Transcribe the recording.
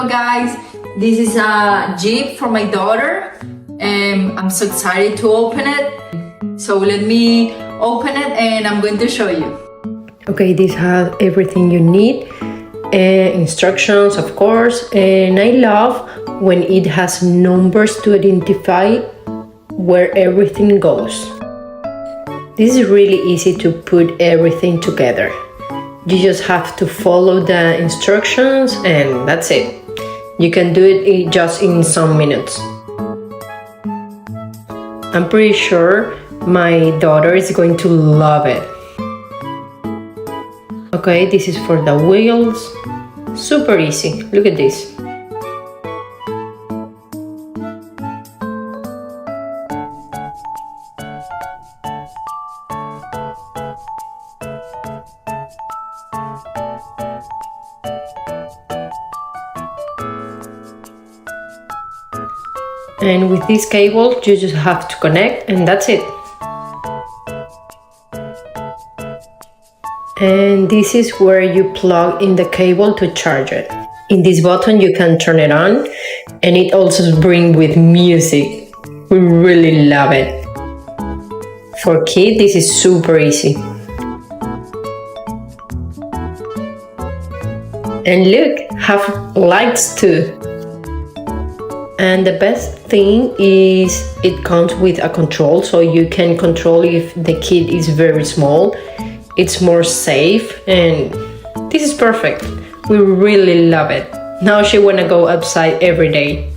Hello guys, this is a Jeep for my daughter and I'm so excited to open it. So let me open it and I'm going to show you. Okay, this has everything you need, instructions of course, and I love when it has numbers to identify where everything goes. This is really easy to put everything together. You just have to follow the instructions and that's it. You can do it just in some minutes. I'm pretty sure my daughter is going to love it. Okay, this is for the wheels. Super easy. Look at this. And with this cable, you just have to connect and that's it. And this is where you plug in the cable to charge it. In this button, you can turn it on and it also brings with music. We really love it. For kids, this is super easy. And look, have lights too. And the best thing is it comes with a control, so you can control if the kid is very small. It's more safe and this is perfect. We really love it. Now she wanna go outside every day.